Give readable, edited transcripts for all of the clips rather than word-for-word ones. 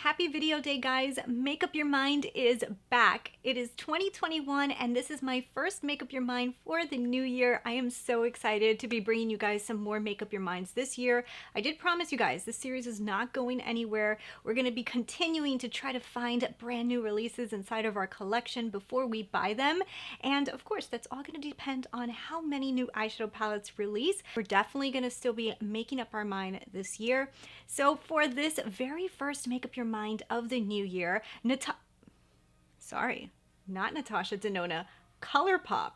Happy video day, guys. Make Up Your Mind is back. It is 2021 and this is my first Make Up Your Mind for the new year. I am so excited to be bringing you guys some more Make Up Your Minds this year. I did promise you guys this series is not going anywhere. We're going to be continuing to try to find brand new releases inside of our collection before we buy them. And of course, that's all going to depend on how many new eyeshadow palettes release. We're definitely going to still be making up our mind this year. So for this very first Make Up Your Mind of the new year, not Natasha Denona, Colourpop.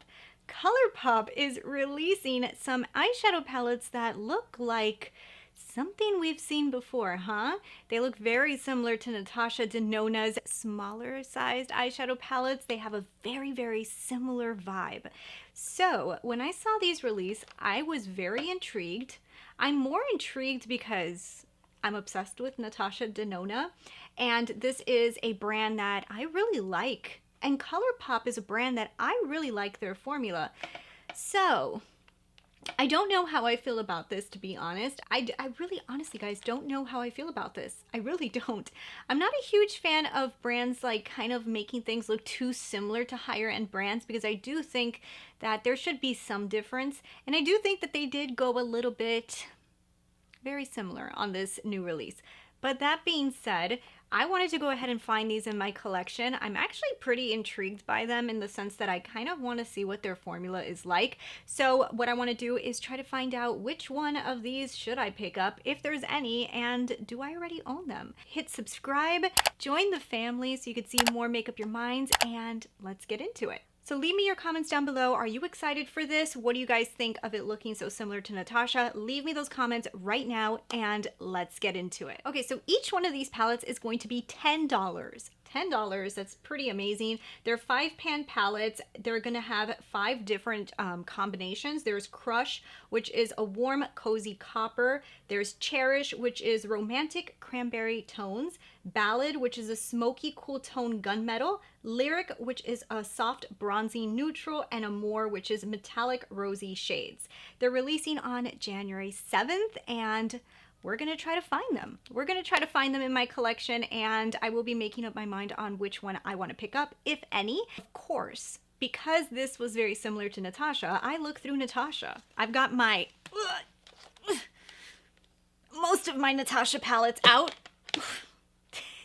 Colourpop is releasing some eyeshadow palettes that look like something we've seen before, huh? They look very similar to Natasha Denona's smaller sized eyeshadow palettes. They have a very, very similar vibe. So when I saw these release, I was very intrigued. I'm more intrigued because I'm obsessed with Natasha Denona, and this is a brand that I really like. And Colourpop is a brand that I really like their formula. So I don't know how I feel about this, to be honest. I really, honestly, guys, don't know how I feel about this. I really don't. I'm not a huge fan of brands like kind of making things look too similar to higher end brands, because I do think that there should be some difference. And I do think that they did go a little bit very similar on this new release. But that being said, I wanted to go ahead and find these in my collection. I'm actually pretty intrigued by them in the sense that I kind of want to see what their formula is like. So what I want to do is try to find out which one of these should I pick up, if there's any, and do I already own them? Hit subscribe, join the family so you can see more Make Up Your Minds, and let's get into it. So leave me your comments down below. Are you excited for this? What do you guys think of it looking so similar to Natasha? Leave me those comments right now and let's get into it. Okay, so each one of these palettes is going to be $10. $10, that's pretty amazing. They're 5-pan palettes. They're gonna have 5 different combinations. There's Crush, which is a warm, cozy copper. There's Cherish, which is romantic cranberry tones. Ballad, which is a smoky, cool tone gunmetal. Lyric, which is a soft, bronzy neutral. And Amor, which is metallic, rosy shades. They're releasing on January 7th, and we're going to try to find them. We're going to try to find them in my collection, and I will be making up my mind on which one I want to pick up, if any. Of course, because this was very similar to Natasha, I look through Natasha. I've got my most of my Natasha palettes out.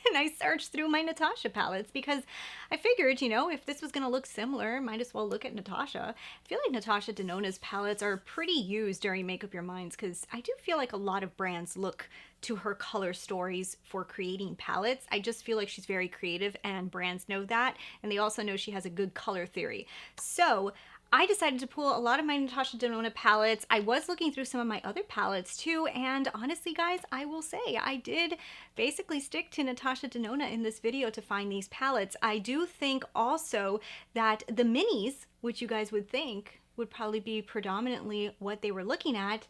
And I searched through my Natasha palettes because I figured, you know, if this was going to look similar, might as well look at Natasha. I feel like Natasha Denona's palettes are pretty used during Make Up Your Minds, because I do feel like a lot of brands look to her color stories for creating palettes. I just feel like she's very creative, and brands know that, and they also know she has a good color theory. So I decided to pull a lot of my Natasha Denona palettes. I was looking through some of my other palettes too, and honestly, guys, I will say I did basically stick to Natasha Denona in this video to find these palettes. I do think also that the minis, which you guys would think would probably be predominantly what they were looking at,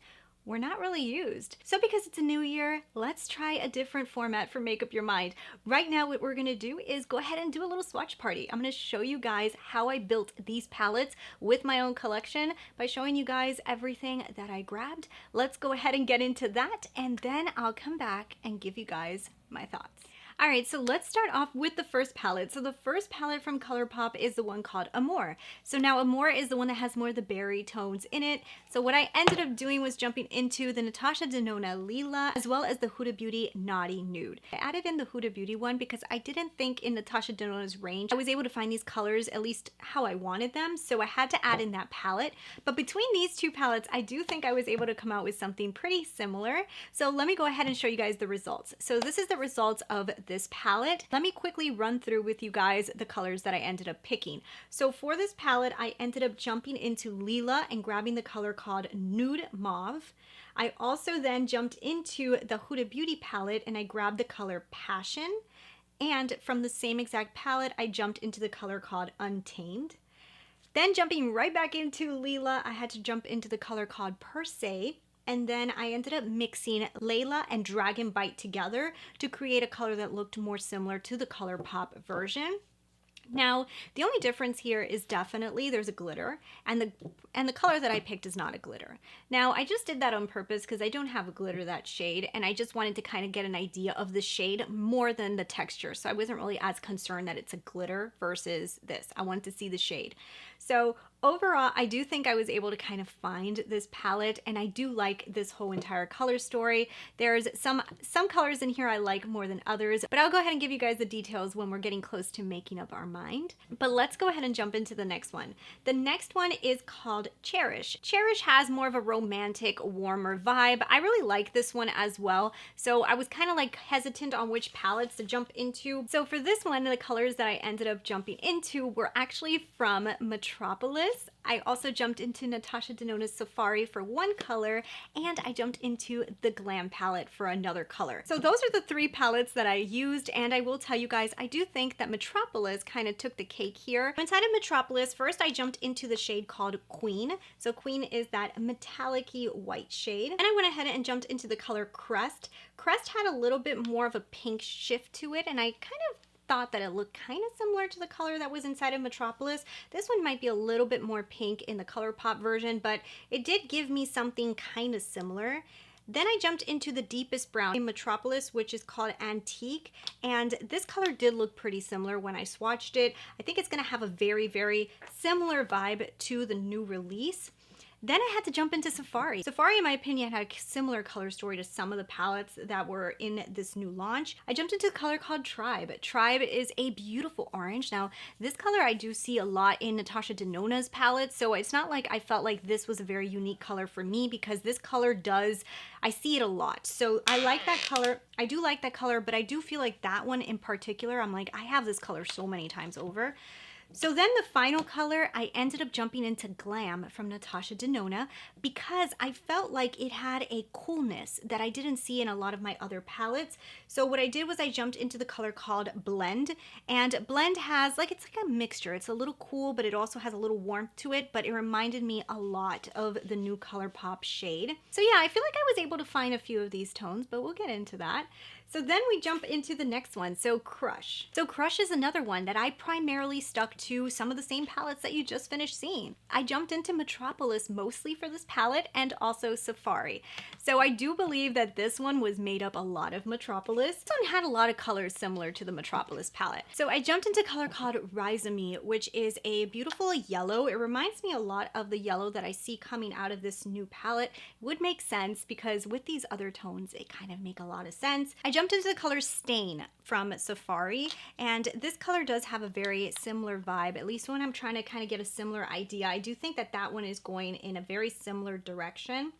were not really used. So because it's a new year, let's try a different format for Make Up Your Mind. Right now, what we're gonna do is go ahead and do a little swatch party. I'm gonna show you guys how I built these palettes with my own collection by showing you guys everything that I grabbed. Let's go ahead and get into that, and then I'll come back and give you guys my thoughts. All right, so let's start off with the first palette. So the first palette from Colourpop is the one called Amor. So now Amor is the one that has more of the berry tones in it. So what I ended up doing was jumping into the Natasha Denona Lila, as well as the Huda Beauty Naughty Nude. I added in the Huda Beauty one because I didn't think in Natasha Denona's range I was able to find these colors at least how I wanted them, so I had to add in that palette. But between these two palettes, I do think I was able to come out with something pretty similar. So let me go ahead and show you guys the results. So this is the results of this palette. Let me quickly run through with you guys the colors that I ended up picking. So for this palette, I ended up jumping into Lila and grabbing the color called Nude Mauve. I also then jumped into the Huda Beauty palette and I grabbed the color Passion. And from the same exact palette, I jumped into the color called Untamed. Then jumping right back into Lila, I had to jump into the color called Per Se. And then I ended up mixing Layla and Dragon Bite together to create a color that looked more similar to the Colourpop version. Now, the only difference here is definitely there's a glitter, and the color that I picked is not a glitter. Now, I just did that on purpose because I don't have a glitter that shade, and I just wanted to kind of get an idea of the shade more than the texture. So I wasn't really as concerned that it's a glitter versus this. I wanted to see the shade. So overall, I do think I was able to kind of find this palette, and I do like this whole entire color story. There's some colors in here I like more than others, but I'll go ahead and give you guys the details when we're getting close to making up our mind. But let's go ahead and jump into the next one. The next one is called Cherish. Cherish has more of a romantic, warmer vibe. I really like this one as well, so I was kind of like hesitant on which palettes to jump into. So for this one, the colors that I ended up jumping into were actually from Metropolis. I also jumped into Natasha Denona's Safari for one color, and I jumped into the Glam palette for another color. So those are the three palettes that I used, and I will tell you guys, I do think that Metropolis kind of took the cake here. Inside of Metropolis, first I jumped into the shade called Queen. So Queen is that metallic-y white shade. And I went ahead and jumped into the color Crest. Crest had a little bit more of a pink shift to it, and I kind of thought that it looked kind of similar to the color that was inside of Metropolis. This one might be a little bit more pink in the Colourpop version, but it did give me something kind of similar. Then I jumped into the deepest brown in Metropolis, which is called Antique, and this color did look pretty similar when I swatched it. I think it's going to have a very, very similar vibe to the new release. Then I had to jump into Safari. Safari, in my opinion, had a similar color story to some of the palettes that were in this new launch. I jumped into a color called Tribe. Tribe is a beautiful orange. Now, this color I do see a lot in Natasha Denona's palette, so it's not like I felt like this was a very unique color for me, because this color I see it a lot. So I like that color. I do like that color, but I do feel like that one in particular, I'm like, I have this color so many times over. So then the final color, I ended up jumping into Glam from Natasha Denona because I felt like it had a coolness that I didn't see in a lot of my other palettes. So what I did was I jumped into the color called Blend, and Blend has it's like a mixture. It's a little cool, but it also has a little warmth to it, but it reminded me a lot of the new Colourpop shade. So yeah, I feel like I was able to find a few of these tones, but we'll get into that. So then we jump into the next one, so Crush. So Crush is another one that I primarily stuck to some of the same palettes that you just finished seeing. I jumped into Metropolis mostly for this palette, and also Safari. So I do believe that this one was made up a lot of Metropolis. This one had a lot of colors similar to the Metropolis palette. So I jumped into a color called Rise of Me, which is a beautiful yellow. It reminds me a lot of the yellow that I see coming out of this new palette. It would make sense because with these other tones, they kind of make a lot of sense. I jumped into the color Stain from Safari, and this color does have a very similar vibe, at least when I'm trying to kind of get a similar idea. I do think that that one is going in a very similar direction.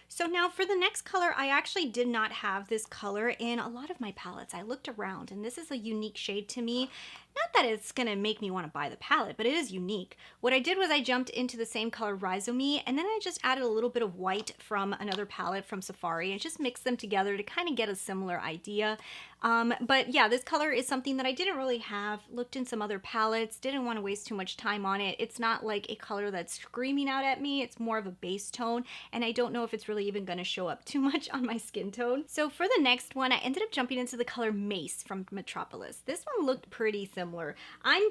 So now for the next color, I actually did not have this color in a lot of my palettes. I looked around, and this is a unique shade to me. Not that it's gonna make me want to buy the palette, but it is unique. What I did was I jumped into the same color Rhizomi, and then I just added a little bit of white from another palette from Safari and just mixed them together to kind of get a similar idea. But yeah, this color is something that I didn't really have. Looked in some other palettes, didn't want to waste too much time on it. It's not like a color that's screaming out at me. It's more of a base tone, and I don't know if it's really even going to show up too much on my skin tone. So for the next one, I ended up jumping into the color Mace from Metropolis. This one looked pretty similar. I'm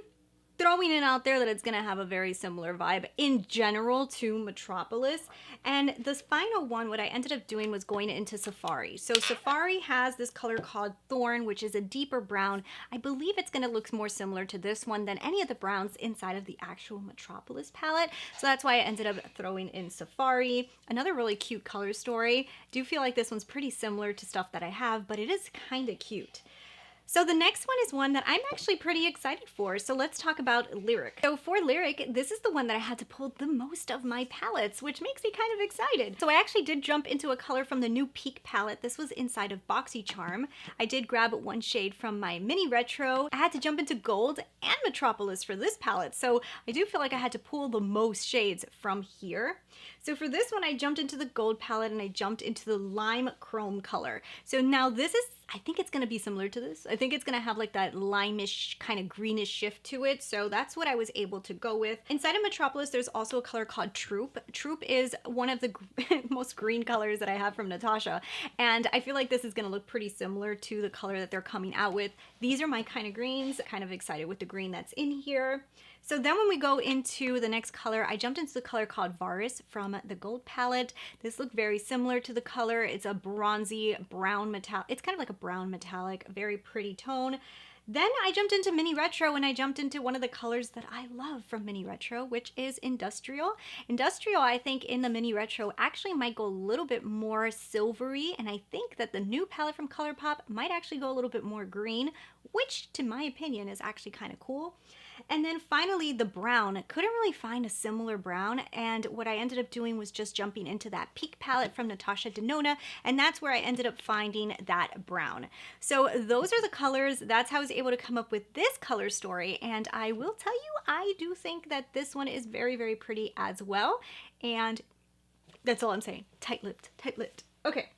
throwing it out there that it's going to have a very similar vibe in general to Metropolis. And this final one, what I ended up doing was going into Safari. So Safari has this color called Thorn, which is a deeper brown. I believe it's going to look more similar to this one than any of the browns inside of the actual Metropolis palette. So that's why I ended up throwing in Safari. Another really cute color story. Do feel like this one's pretty similar to stuff that I have, but it is kind of cute. So the next one is one that I'm actually pretty excited for. So let's talk about Lyric. So for Lyric, this is the one that I had to pull the most of my palettes, which makes me kind of excited. So I actually did jump into a color from the new Peak palette. This was inside of BoxyCharm. I did grab one shade from my mini retro. I had to jump into Gold and Metropolis for this palette. So I do feel like I had to pull the most shades from here. So for this one, I jumped into the gold palette and I jumped into the lime chrome color. So now this is, I think it's going to be similar to this. I think it's going to have like that limeish kind of greenish shift to it. So that's what I was able to go with. Inside of Metropolis, there's also a color called Troupe. Troupe is one of the most green colors that I have from Natasha. And I feel like this is going to look pretty similar to the color that they're coming out with. These are my kind of greens. Kind of excited with the green that's in here. So then when we go into the next color, I jumped into the color called Varus from the gold palette. This looked very similar to the color. It's a bronzy brown metallic. It's kind of like a brown metallic, very pretty tone. Then I jumped into Mini Retro and I jumped into one of the colors that I love from Mini Retro, which is Industrial. Industrial, I think in the Mini Retro actually might go a little bit more silvery, and I think that the new palette from Colourpop might actually go a little bit more green, which to my opinion is actually kind of cool. And then finally the brown. Couldn't really find a similar brown, and what I ended up doing was just jumping into that Peak palette from Natasha Denona, and that's where I ended up finding that brown. So those are the colors. That's how I was able to come up with this color story, and I will tell you, I do think that this one is very, very pretty as well, and that's all I'm saying. Tight-lipped, tight-lipped. Okay.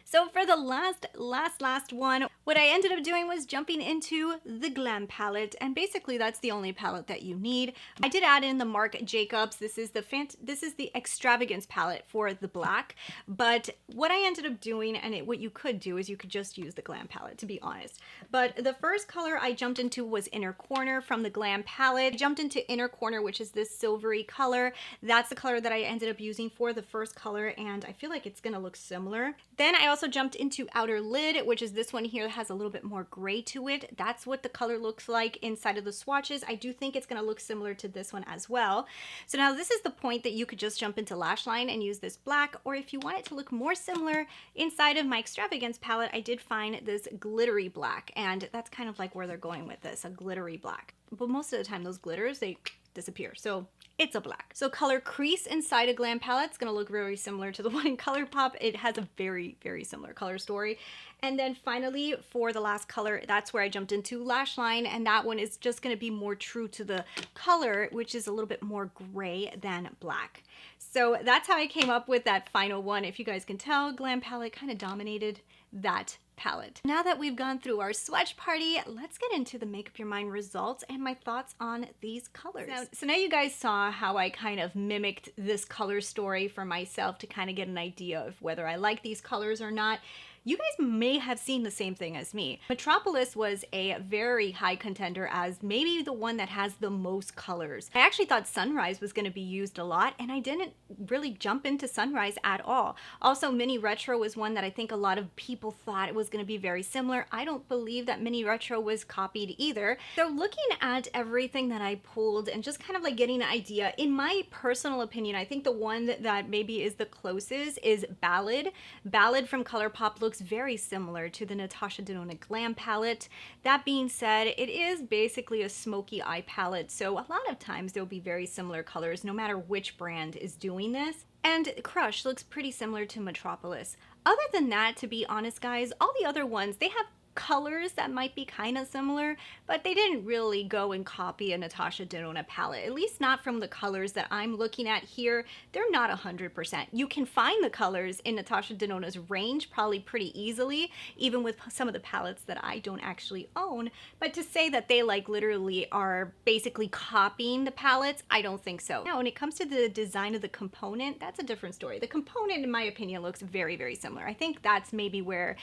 So for the last one, what I ended up doing was jumping into the Glam palette, and basically that's the only palette that you need. I did add in the Marc Jacobs. This is the Extravagance palette for the black, but what I ended up doing, and what you could do is you could just use the Glam palette, to be honest. But the first color I jumped into was Inner Corner from the Glam palette. I jumped into Inner Corner, which is this silvery color. That's the color that I ended up using for the first color, and I feel like it's gonna look similar. Then I also jumped into Outer Lid, which is this one here that has a little bit more gray to it. That's what the color looks like inside of the swatches. I do think it's going to look similar to this one as well. So now this is the point that you could just jump into Lash Line and use this black, or if you want it to look more similar, inside of my Extravagance palette, I did find this glittery black, and that's kind of like where they're going with this, a glittery black. But most of the time those glitters, they disappear. So it's a black. So color Crease inside a Glam palette is going to look very similar to the one in Colourpop. It has a very, very similar color story. And then finally, for the last color, that's where I jumped into Lash Line, and that one is just going to be more true to the color, which is a little bit more gray than black. So that's how I came up with that final one. If you guys can tell, Glam palette kind of dominated that palette. Now that we've gone through our swatch party, let's get into the Make Up Your Mind results and my thoughts on these colors. So now you guys saw how I kind of mimicked this color story for myself to kind of get an idea of whether I like these colors or not. You guys may have seen the same thing as me. Metropolis was a very high contender as maybe the one that has the most colors. I actually thought Sunrise was going to be used a lot, and I didn't really jump into Sunrise at all. Also, Mini Retro was one that I think a lot of people thought it was going to be very similar. I don't believe that Mini Retro was copied either. So looking at everything that I pulled and just kind of like getting an idea, in my personal opinion, I think the one that maybe is the closest is Ballad. Ballad from Colourpop looks very similar to the Natasha Denona Glam palette. That being said, it is basically a smoky eye palette, so a lot of times there'll be very similar colors no matter which brand is doing this. And Crush looks pretty similar to Metropolis. Other than that, to be honest guys, all the other ones, they have colors that might be kind of similar, but they didn't really go and copy a Natasha Denona palette, at least not from the colors that I'm looking at here. They're not 100%. You can find the colors in Natasha Denona's range probably pretty easily, even with some of the palettes that I don't actually own, but to say that they like literally are basically copying the palettes, I don't think so. Now when it comes to the design of the component, that's a different story. The component in my opinion looks very, very similar. I think that's maybe where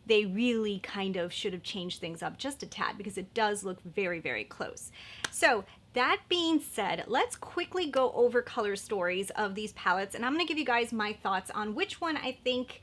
they really kind of should have changed things up just a tad, because it does look very, very close. So that being said, let's quickly go over color stories of these palettes, and I'm going to give you guys my thoughts on which one I think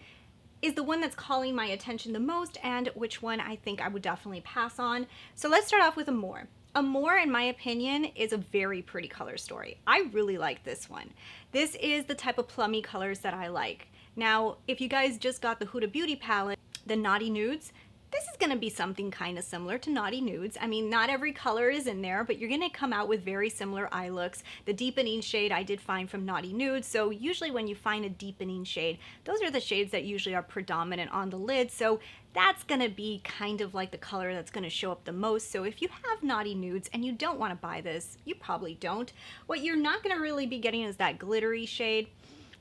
is the one that's calling my attention the most and which one I think I would definitely pass on. So let's start off with Amor. Amor, in my opinion, is a very pretty color story. I really like this one. This is the type of plummy colors that I like. Now, if you guys just got the Huda Beauty palette, the Naughty Nudes, this is going to be something kind of similar to Naughty Nudes. I mean, not every color is in there, but you're going to come out with very similar eye looks. The deepening shade I did find from Naughty Nudes, so usually when you find a deepening shade, those are the shades that usually are predominant on the lid, so that's going to be kind of like the color that's going to show up the most. So if you have Naughty Nudes and you don't want to buy this, you probably don't. What you're not going to really be getting is that glittery shade.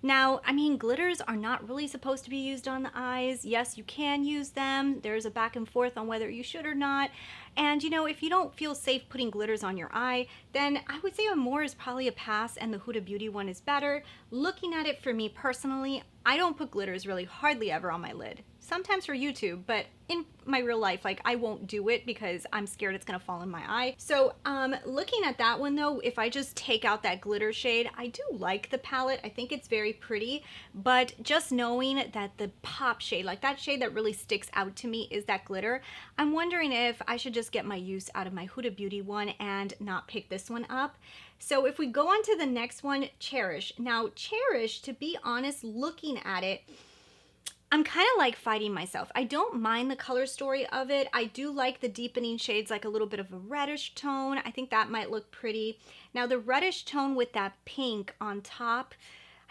Now, I mean, glitters are not really supposed to be used on the eyes. Yes, you can use them. There's a back and forth on whether you should or not. And you know, if you don't feel safe putting glitters on your eye, then I would say Amor is probably a pass and the Huda Beauty one is better. Looking at it for me personally, I don't put glitters really hardly ever on my lid. Sometimes for YouTube, but in my real life, like I won't do it because I'm scared it's gonna fall in my eye. So looking at that one though, if I just take out that glitter shade, I do like the palette. I think it's very pretty, but just knowing that the pop shade, like that shade that really sticks out to me is that glitter, I'm wondering if I should just get my use out of my Huda Beauty one and not pick this one up. So if we go on to the next one, Cherish. Now Cherish, to be honest, looking at it, I'm kind of like fighting myself. I don't mind the color story of it. I do like the deepening shades, like a little bit of a reddish tone. I think that might look pretty. Now the reddish tone with that pink on top,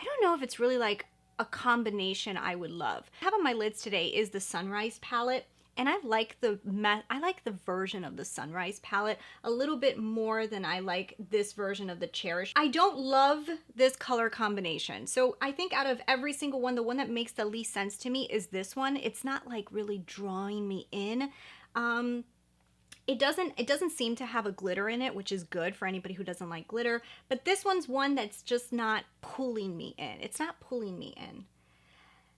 I don't know if it's really like a combination I would love. What I have on my lids today is the Sunrise palette. And I like the version of the Sunrise palette a little bit more than I like this version of the Cherish. I don't love this color combination. So I think out of every single one, the one that makes the least sense to me is this one. It's not like really drawing me in. It doesn't seem to have a glitter in it, which is good for anybody who doesn't like glitter. But this one's one that's just not pulling me in. It's not pulling me in.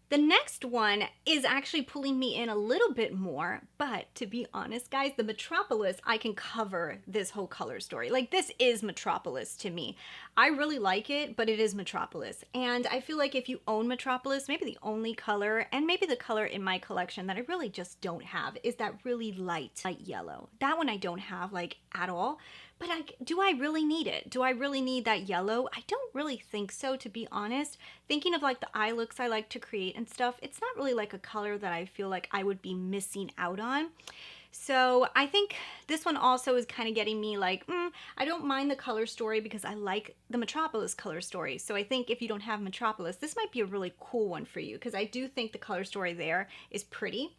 The next one is actually pulling me in a little bit more, but to be honest, guys, the Metropolis, I can cover this whole color story. Like, this is Metropolis to me. I really like it, but it is Metropolis. And I feel like if you own Metropolis, maybe the only color, and maybe the color in my collection that I really just don't have, is that really light yellow. That one I don't have, like, at all. But do I really need it? Do I really need that yellow? I don't really think so, to be honest. Thinking of like the eye looks I like to create and stuff, it's not really like a color that I feel like I would be missing out on. So I think this one also is kind of getting me like, I don't mind the color story because I like the Metropolis color story. So I think if you don't have Metropolis, this might be a really cool one for you because I do think the color story there is pretty.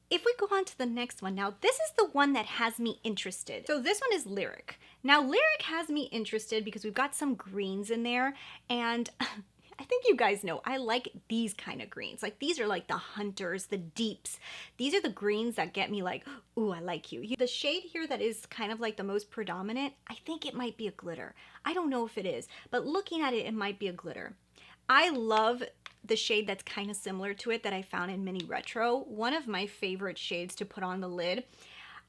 If we go on to the next one, now this is the one that has me interested. So this one is Lyric. Now Lyric has me interested because we've got some greens in there, and I think you guys know I like these kind of greens. Like these are like the hunters, the deeps. These are the greens that get me like, ooh, I like you. The shade here that is kind of like the most predominant, I think it might be a glitter. I don't know if it is, but looking at it, it might be a glitter. I love the shade that's kind of similar to it that I found in Mini Retro. One of my favorite shades to put on the lid.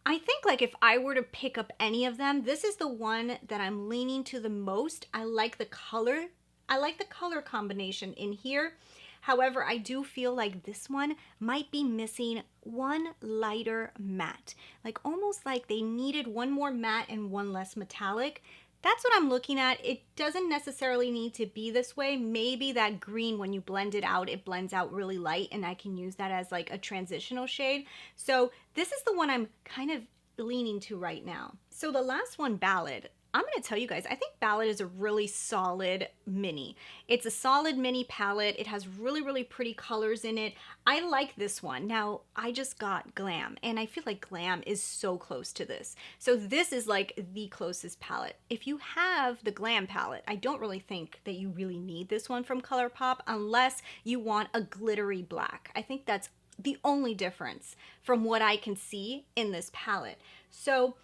I think like if I were to pick up any of them, this is the one that I'm leaning to the most. I like the color. I like the color combination in here. However, I do feel like this one might be missing one lighter matte. Like almost like they needed one more matte and one less metallic. That's what I'm looking at. It doesn't necessarily need to be this way. Maybe that green, when you blend it out, it blends out really light and I can use that as like a transitional shade. So this is the one I'm kind of leaning to right now. So the last one, Ballad. I'm going to tell you guys, I think Ballad is a really solid mini. It's a solid mini palette. It has really, really pretty colors in it. I like this one. Now, I just got Glam, and I feel like Glam is so close to this. So this is like the closest palette. If you have the Glam palette, I don't really think that you really need this one from Colourpop unless you want a glittery black. I think that's the only difference from what I can see in this palette. So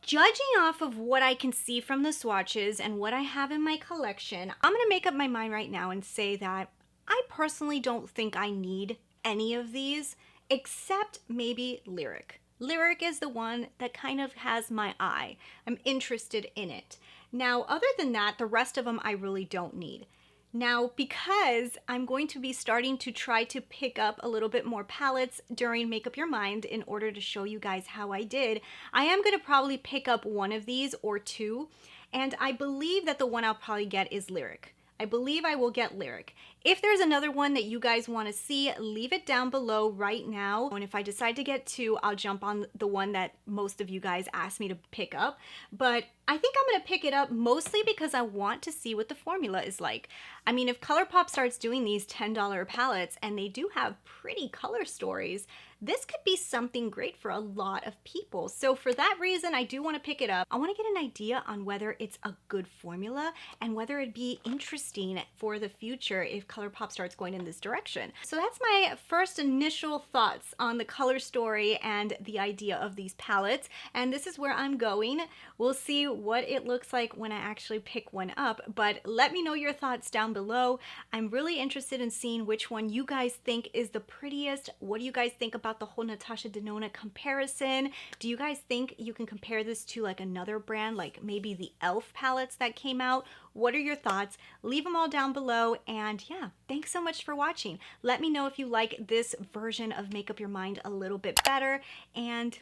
judging off of what I can see from the swatches and what I have in my collection, I'm going to make up my mind right now and say that I personally don't think I need any of these except maybe Lyric. Lyric is the one that kind of has my eye. I'm interested in it. Now, other than that, the rest of them I really don't need. Now, because I'm going to be starting to try to pick up a little bit more palettes during Make Up Your Mind in order to show you guys how I did, I am going to probably pick up one of these or two, and I believe that the one I'll probably get is Lyric. I believe I will get Lyric. If there's another one that you guys want to see, leave it down below right now. And if I decide to get two, I'll jump on the one that most of you guys asked me to pick up. But I think I'm going to pick it up mostly because I want to see what the formula is like. I mean, if Colourpop starts doing these $10 palettes and they do have pretty color stories, this could be something great for a lot of people. So for that reason, I do want to pick it up. I want to get an idea on whether it's a good formula and whether it'd be interesting for the future if Colourpop starts going in this direction. So that's my first initial thoughts on the color story and the idea of these palettes. And this is where I'm going. We'll see what it looks like when I actually pick one up, but let me know your thoughts down below. I'm really interested in seeing which one you guys think is the prettiest. What do you guys think about the whole Natasha Denona comparison? Do you guys think you can compare this to like another brand, like maybe the e.l.f. palettes that came out? What are your thoughts? Leave them all down below. And yeah, thanks so much for watching. Let me know if you like this version of Make Up Your Mind a little bit better, and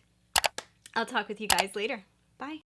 I'll talk with you guys later. Bye.